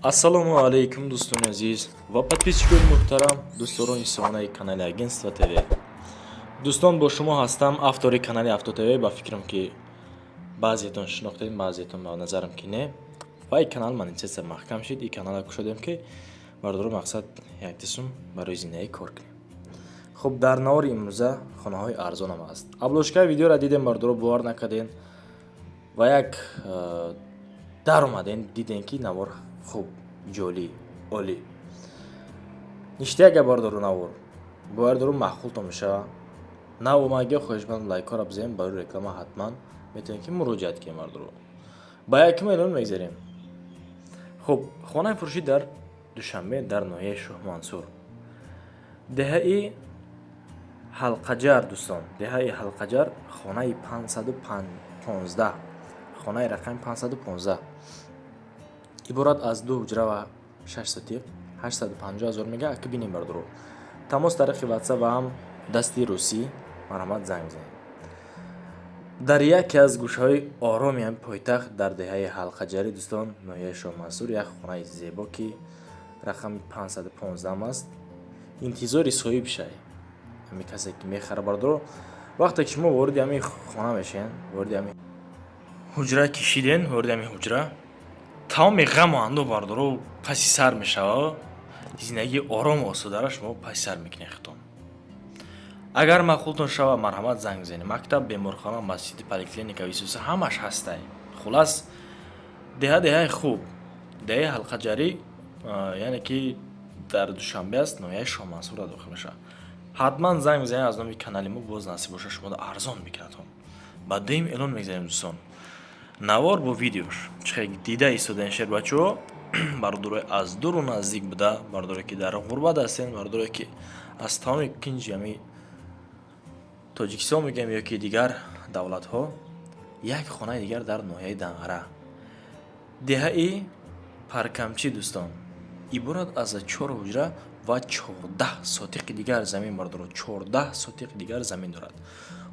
ассалому алайкум дӯстони азиз ва подписчикони муҳтарам, дӯстдорони сомонаи канали Агентство ТВ. дӯстон, бо шумо ҳастам, автори канали Авто ТВ. Ба фикрам ки баъзеатон шинохтед, баъзеатон ба назарам ки не. Ва ин канал монетизатсия маҳкам шид. Ин каналро кушодем ки бардори мақсад як дисум барои зиндагӣ кор кунем. хуб, дар навори имрӯза хонаҳои арзонам аст. Обложкаи видеоро дидем, бардоро бовар накардем ва як дар омадем, дидем ки навор хуб, ҷолӣ, олӣ. ништияга бардору навор бовардору маъқултон мешава. Нав омадига хоҳишманд лайкора бизем, барои реклама ҳатман метавонем ки муроҷиат кунем бардоро. Ба якум эълон мегзарем. хуб, хонаи фурӯшӣ дар Душанбе, дар ноҳияи Шоҳ Мансур, деҳаи Ҳалқаҷар. Дӯстон, деҳаи Ҳалқаҷар, хонаи 515, хонаи рақами 515 иборат аз 2 ҳуҷра ва 6 сотиқ, 850 000 мега. ака бинем бардоро. Тамос тариқи WhatsApp ва ҳам дасти русӣ марҳамат занг бизанед. дар яке аз гӯшаҳои ороми ҳамин пойтахт, дар деҳаи Ҳалқаҷарӣ, дӯстон, ноҳияи Шоҳ Мансур, як хонаи зебо ки рақами 515 аст. интизори соҳиб шай, ҳамин касе ки мехара бардоро. вақте ки шумо вориди ҳамин хона мешавед, вориди ҳамин ҳуҷра кишиден, вориди ҳамин ҳуҷра, тамоми ғаму андӯҳ бардоро паси сар мешава. зиндагии орому осудара шумо паси сар мекунед хитон. агар маъқултон шава, марҳамат занг бизанед. мактаб, беморхона, масҷиди, поликлиника, висвоса ҳамаш ҳастай. хулас деҳаи хуб, деҳаи Ҳалқаҷарӣ, яъне ки дар Душанбе аст, ноҳияи Шоҳ Мансур дохил мешавад. ҳатман занг бизанед аз номи канали мо, боз насиб боша шумо арзон мекунад. ба дуюм эълон мегзарем дӯстон. навор бо видеош чихел дида истодаен шербачаҳо, бардорои аз дуру наздик буда, бардоре ки дар ғурбат ҳастен, бардоре ки аз тамоми кинҷи ҳами Тоҷикистон мегӯем ё ки дигар давлатҳо. як хонаи дигар дар ноҳияи Данғара, деҳаи Паркамчӣ, дӯстон, иборат аз 4 ҳуҷра ва 14 сотиқи дигар замин бардоро. 14 сотиқи дигар замин дорад.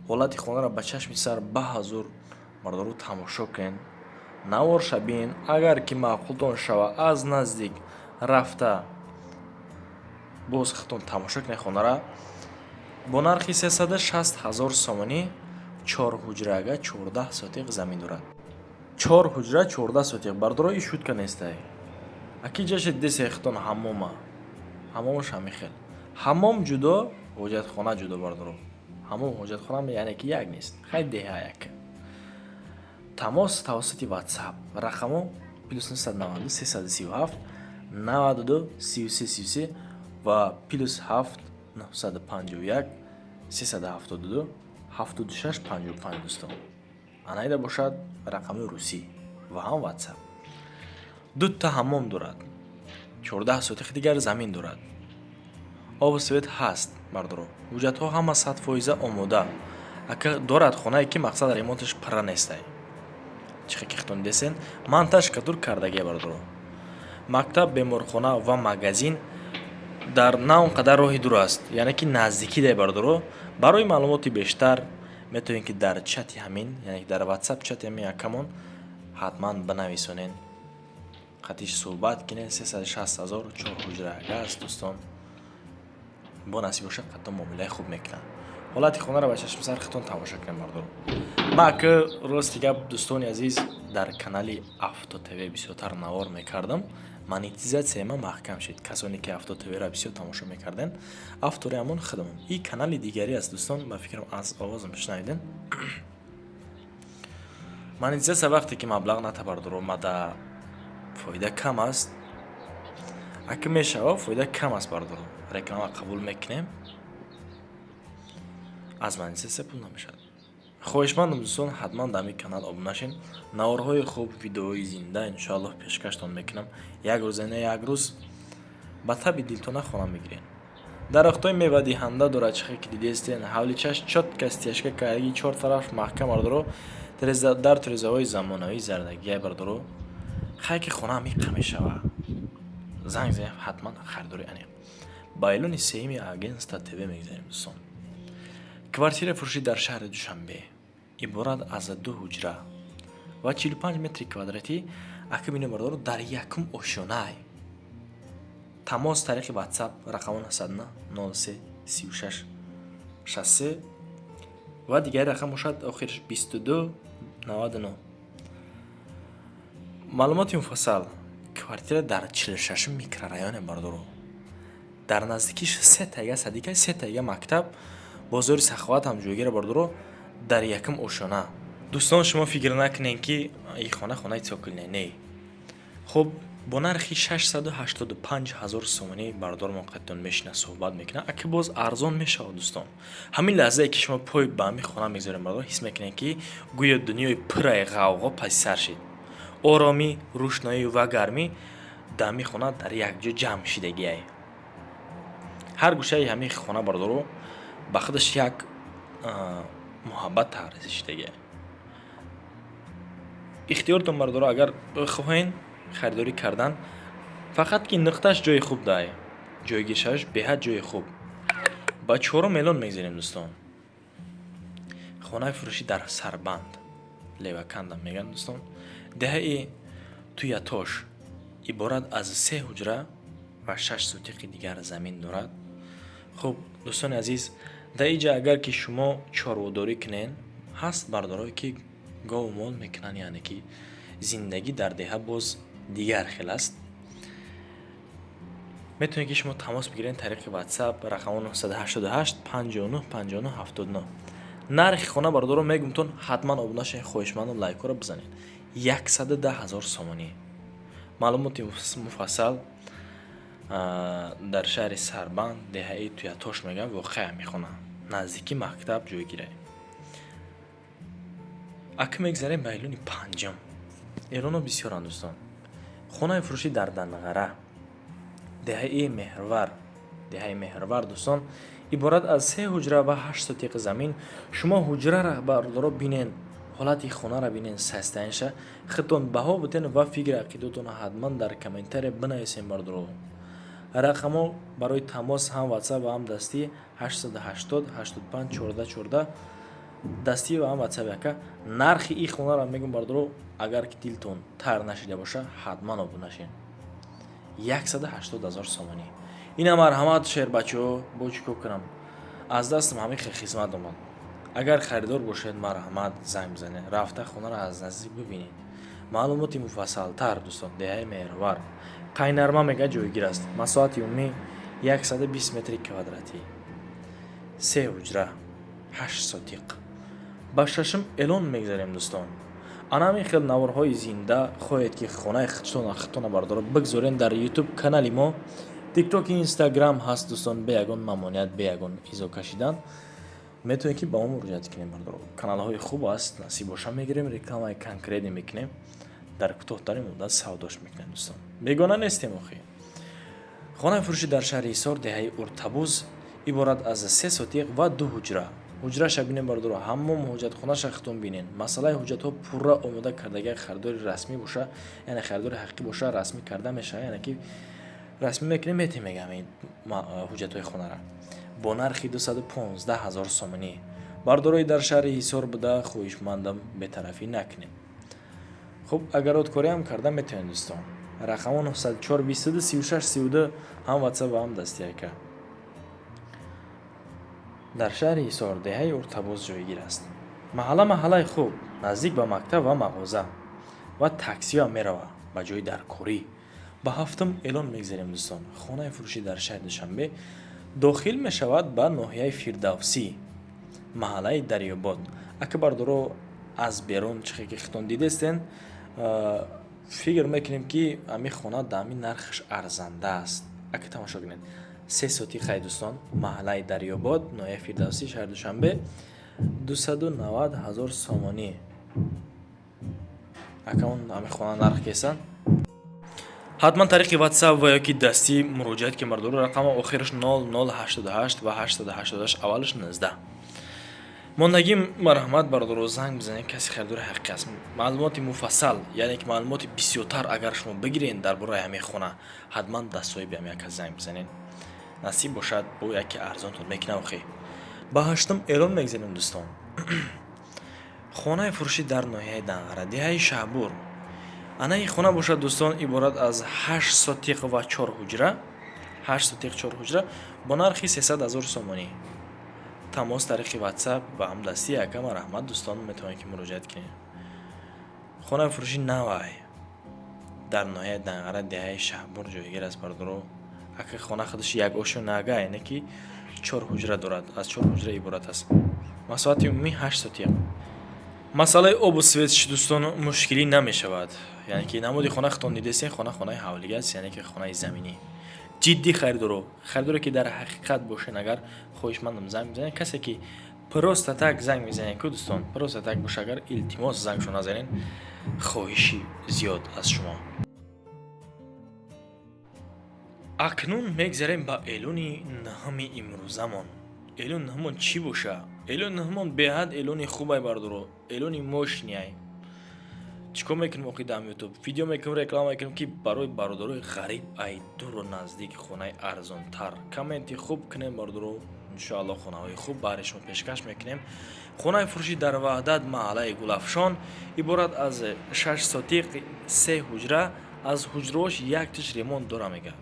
ҳолати хонаро ба чашми сар баҳазур бардору тамошо кунед. навор шабин. агар ки маъқултон шава, аз наздик рафта боз хитон тамошо кунед хонара. бо нархи 360 000 сомонӣ 4 ҳуҷрага 14 сотиқ замин дорад. 4 ҳуҷра 14 сотиқ бардоро. ин шутка нестай. аки ҷаши десе хитон ҳамома. ҳамомаш ҳамихел. ҳамом ҷудо, ҳоҷатхона ҷудо бардоро. ҳамом ҳоҷатхона яъне ки як нест. хай деҳа як. тамос тавассути WhatsApp рақамо +992 337 92 33 33 ва +7 951 372 76 55 дӯстон. анайда бошад рақами русӣ ва ҳам WhatsApp. дута ҳамом дорад. 14 сотиқи дигар замин дорад. обу свет ҳаст бардоро. ҳуҷҷатҳо ҳама 100% омода. ака дорад хонае ки мақсад ремонташ пара нестай. чихе ки хитон десен монтаж кадур кардагия бардоро. мактаб, беморхона ва магазин дар на он қадар роҳи дур аст, яъне ки наздикӣ дай бардоро. барои маълумоти бештар метавонед ки дар чати ҳамин, яъне ки дар WhatsApp чати ҳамин акамон ҳатман банависонед, қатиш суҳбат кинед. 360 000 4 ҳуҷрага аст дӯстон. бо насиб боша қатто муомилаи хуб мекунад. ҳолати хонаро ба чашми сар хитон тамошо кунем бардоро. ман ака рости гап дӯстони азиз, дар канали Авто ТВ бисёртар навор мекардам. монетизатсияи ман маҳкам шид. касоне ки Авто ТВ-ро бисёр тамошо мекарден, автори ҳамон худамон. ин канали дигари аст дӯстон, ба фикрам аз овозам шунавиден. монетизатсия вақте ки маблағ натабардоро омада, фоида кам аст. ака мешава, фоида кам аст бардоро. реклама қабул мекунем, аз монетизатсия пул намешавад. хоҳишмандам дӯстон, ҳатман дар ҳамин канал обуна шин. наворҳои хуб, видеоҳои зинда иншоаллоҳ пешкаштон мекунам. як рӯз не як рӯз ба таби дилтона хона мегиред. дарахтҳои мевадиҳанда дорад. чихе ки дидестен ҳавличаш чотка стяжка кардаги 4 тараф маҳкам бардоро. дар тирезаҳои замонавӣ зардагия бардоро. хай ки хона амиқа мешава. занг занед, ҳатман харидори аниқ. ба эълони сеюми Агентство ТВ мегзарем дӯстон. квартира фурӯшӣ дар шаҳри Душанбе, иборат аз 2 ҳуҷра ва 45 метри квадратӣ. ака бинем бардоро дар якум ошёнай. тамос тариқи WhatsApp рақамон 09 36 63 ва дигари рақам бошад охираш 22 99. маълумоти муфассал. квартира дар 46 микрорайоне бардоро, дар наздикиш 3 тайга садика, 3 тайга мактаб, бозори Саховат ҳам ҷойгира бардоро, дар якум ошона. дӯстон, шумо фикр накунед ки ин хона хонаи цокилне не. хуб, бо нархи 685 000 сомонӣ бардор моқеттон мешина суҳбат мекунад. аки боз арзон мешавад дӯстон. ҳамин лаҳзае ки шумо пой ба ҳамин хона мегзорем бардор, ҳис мекунед ки гӯё дунёи пурраи ғавғо паси сар шид. оромӣ, рӯшноӣ ва гармӣ дар ҳамин хона дар якҷо ҷамъ шидагиай. ҳар гӯшаи ҳамин хона бардоро ба худаш як муҳаббат тағриз шидагиай. ихтиёртон бардоро, агар хоҳен харидорӣ кардан, фақат ки нуқташ ҷои хуб дай, ҷойгиршаваш беҳад ҷои хуб. ба 4 миллион мегзарем дӯстон. хонаи фурӯшӣ дар Сарбанд, Леваканда меган дӯстон. деҳаи туятош иборат аз 3 ҳуҷра ва 6 сутиқи дигар замин дорад. хуб дӯстони азиз, дар инҷа агар ки шумо чорводорӣ кунен, ҳаст бардорое ки гову мол мекунанд, яъне ки зиндагӣ дар деҳа боз дигар хел аст. метавонед ки шумо тамос бигиред тариқи WhatsApp рақамо 988 59 59 79. нархи хона бардоро мегумтон ҳатман обунашен, хоҳишманду лайкора бизанед. 110 000 сомонӣ. маълумоти муфассал дар шаҳри Сарбанд, деҳаи Туятош меган воқеа мехона, наздики мактаб ҷойгирай. аки мегзарем ба илони панҷум. эълоно бисёранд дӯстон. хонаи фурӯшӣ дар Данғара, деҳаи Меҳрвар дӯстон, иборат аз 3 ҳуҷра ва 8 сутиқи замин. шумо ҳуҷрара бардоро бинен, ҳолати хонара бинен, састаинша хитон баҳо бутен ва фикри ақидотон ҳатман дар комментария бинависен бардоро. рақамо барои тамос ҳам WhatsApp ва ҳам дастӣ 880 85 14 14 дастӣ ва ҳам WhatsApp яка. нархи ин хонара мегум бардоро, агар ки дилтон тар нашида боша, ҳатман обунашен. 180 000 сомонӣ. ина марҳамат шер бачаҳо, бо чӣ кор кунам? аз дастам ҳамин хизмат омад. агар харидор бошед, марҳамат занг бизанед, рафта хонара аз наздик бибинед. маълумоти муфассалтар дӯстон, деҳаи Меҳрвар, Қайнарма мега ҷойгир аст. масоати умумӣ 120 метри квадратӣ, 3 ҳуҷра, 8 сотиқ. ба 6 эълон мегзарем дӯстон. ана ҳамин хел наворҳои зинда хоҳед ки хонаи хитона бардоро бигзорен дар YouTube канали мо. TikTok и Instagram ҳаст дӯстон, бе ягон мамоният, бе ягон изо кашидан. метавонед ки ба мо муроҷиат кунем бардоро. каналҳои хуб аст, насиб боша мегирем, рекламаи конкретне мекунем, дар кӯтоҳтарин муддат савдош мекунем дӯстон. бегона нестем охи. хонаи фурӯшӣ дар шаҳри Ҳисор, деҳаи Уртабуз, иборат аз 3 сотиқ ва 2 ҳуҷра. ҳуҷраша бинен бардоро, ҳаммом ҳуҷҷатхонаша хитон бинен. масъалаи ҳуҷҷатҳо пурра омода кардаги харидори расмӣ боша, яъне харидори ҳақиқӣ боша, расмӣ карда мешавад, яъне ки расмӣ мекунем, метемегам ин ҳуҷҷатҳои хонара бо нархи 215 000 сомонӣ. бардорои дар шаҳри Ҳисор буда, хоҳишмандам бетарафӣ накунем. хуб, агар откориам карда метавонед дӯстон. рақамо 94 22 36 32 ҳам WhatsApp ва ҳам дастӣ яка. дар шаҳри Ҳисор, деҳаи Уртабуз ҷойгир аст. маҳаллаи хуб, наздик ба мактаб ва мағоза ва таксиам мерава ба ҷои даркорӣ. ба 7 эълон мегзарем дӯстон. хонаи фурӯшӣ дар шаҳри Душанбе дохил мешавад ба ноҳияи Фирдавсӣ, маҳаллаи Дарёбод. ака бардоро аз берун чихе ки хитон дидестен, фикр мекунем ки ҳамин хона да ҳамин нархаш арзанда аст. ака тамошо кунед. 3 сотиқаи дӯстон, маҳаллаи Дарёбод, ноҳияи Фирдавсӣ, шаҳри Душанбе, 290 000 сомонӣ. ака он ҳамин хона нарх кесан? ҳатман тариқи WhatsApp ва ёки дастӣ муроҷиат ки мардоро. рақамо охираш 0088 ва 888 аввалаш 19. мондагӣ марҳамат бардоро, занг бизанед, каси харидори ҳақиқӣ аст. маълумоти муфассал, яъне ки маълумоти бисёртар агар шумо бигиред дар бораи ҳамин хона, ҳатман дастсоҳиби ҳам яка занг бизанед. насиб бошад бо яке арзонтон мекунам охи. ба 8 эълон мегзарем дӯстон. хонаи фурӯшӣ дар ноҳияи Данғара, деҳаи Шаҳбур. ана ин хона бошад дӯстон, иборат аз 8 сотиқ ва 4 ҳуҷра. 8 сотиқ 4 ҳуҷра бо нархи 300,000 сомонӣ. тамос тариқи WhatsApp ва ҳамдастии Акама раҳмат дӯстон метавонед ки муроҷиат кунед. хонаи фурӯши Навай дар ноҳияи Данғара деҳаи Шаҳбур ҷойгир аст бардоро. ака хона худаш як ошу нага яъне ки 4 ҳуҷра дорад, аз 4 ҳуҷра иборат аст. масоати умумӣ 8 сотиқ. масъалаи обу свет дӯстон мушкилӣ намешавад, яъне ки намуди хонахтон дидесен хонаи ҳавлига аст, яъне ки хонаи заминӣ. ҷиддӣ харидоре ки дар ҳақиқат бошен, агар хоҳишмандам занг бизанед, касе ки просто так занг мезанед ку дӯстон, просто так боша, агар илтимос зангшо назанед, хоҳиши зиёд аз шумо. акнун мегзарем ба эълони наҳами имрӯзамон. эълони наҳамон чӣ боша? эълони наҳамон беҳад эълони хубай бардоро, эълони мошняй. чикор мекунем оқи дам ютуб видео мекунем, реклама мекунем ки барои бародарои ғариб ай дуру наздик хонаи арзонтар комменти хуб кунем бардоро. иншоаллоҳ хонаҳои хуб баҳри шумо пешкаш мекунем. хонаи фурӯши дар Ваҳдат маҳаллаи Гулафшон иборат аз 6 сотиқ 3 ҳуҷра, аз ҳуҷраҳош як тиш ремонт дора мега.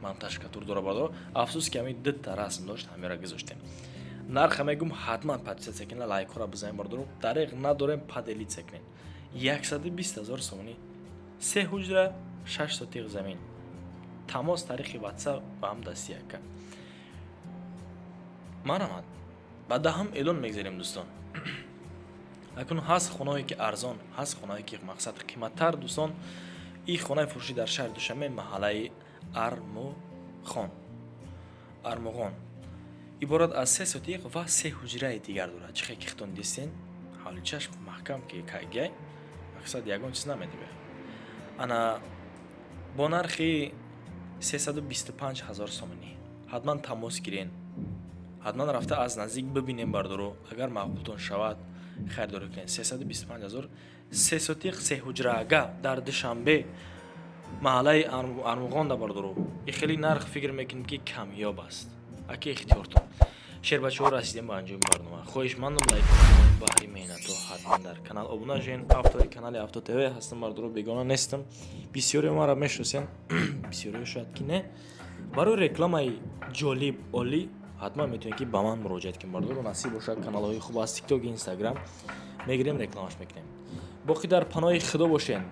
монтажкатур дора бардоро. афсус ки ҳамин дутта расм дошт, ҳамеро гузоштем. нарха мегум ҳатман подписатсия кунед, лайкора бизанед бардоро. дариқ надорем поделитсия кунед. 120,000 сомонӣ 3 ҳуҷра 6 сотиқ замин. тамос тариқи WhatsApp ва ҳамдастии Ака. марҳамат. ба даҳам эълон мегзарем дӯстон. акун ҳаст хонаҳое ки арзон, ҳаст хонаҳое ки мақсад қиматтар дӯстон. ин хонаи фурӯшӣ дар шаҳри Душанбе маҳаллаи Армуғон иборат аз 3 сотиқ ва 3 ҳуҷраи дигар дорад. чихе ки хитон дистен ҳавли чашм маҳкам ки кайгай мақсад ягон чиз намедибе. ана бо нархи 325,000 сомонӣ. ҳатман тамос гирен, ҳатман рафта аз наздик бибинем бардоро. агар маъқултон шавад харидорӣ кунед. 325,000 3 сотиқ 3 ҳуҷраага дар Душанбе маҳаллаи Армуғон да бардоро. и хеле нарх фикр мекунем ки камёб аст. аки ихтиёртон. шербачаҳо расидем ба анҷоми барнома. хоҳишмандам лайк кунед баҳри меҳнатҳо. ҳатман дар канал обуна шавед. автори канали Авто ТВ ҳастам бардоро, бегона нестам. бисёре маро мешиносен, бисёре шояд ки не. барои рекламаи ҷолиб олӣ ҳатман метавонед ки ба ман муроҷиат кунед бардоро. насиб бошад каналҳои хуб аз TikTok, Instagram мегирем, рекламаш мекунем. боқӣ дар паноҳи худо бошен.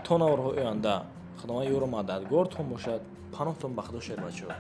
то наврҳои оянда худованд ёро мададгортон бошад. паноҳтон ба худо шербачаҳо.